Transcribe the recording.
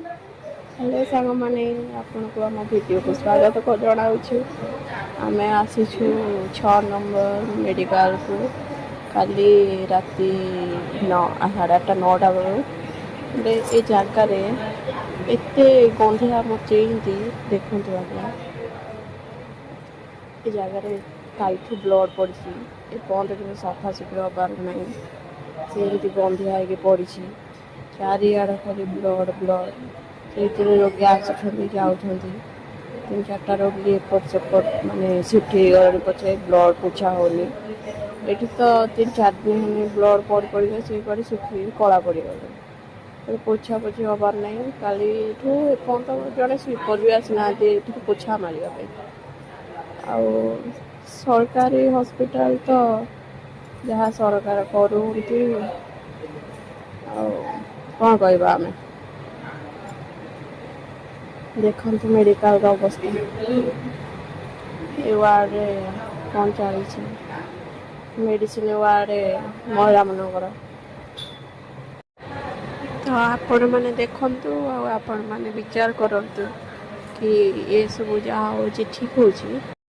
Hello सांग मैंने आपन को आम भिडियो को स्वागत जनाऊँ। आम आसीचु 6 नंबर मेडिकल को काली राति 9:30 बेलू ए जगार एत गंधिया मचेंदी देखु आज्ञा ए जगार कालठू ब्लड पड़ी एपर्त सफासफी हबार ना से गंधिया पड़ी चारिआड़ खाली ब्लड ब्लड से रोगी आसुँच जाऊँच 3-4टा रोगी एपट सेपट माने सिफ्ट हो गले पचे ब्लड पोछा होनी ये तो 3-4 दिन ब्लड पड़ पड़ से सुखी कला पड़गले पोछा पोछी हबार ना काली एपर्त जड़े स्वीपर भी आसीना पोछा मारे सरकारी हॉस्पिटल तो जहाँ सरकार करूँगी कौन कहवा आम देखते मेडिकल अवस्था ए वार्ड कौन चली मेडिसिन वार्ड महिला मानकर तो आपण मैंने देखु आपण मैंने विचार करतु कि ये सब जहाँ हो ठीक हो।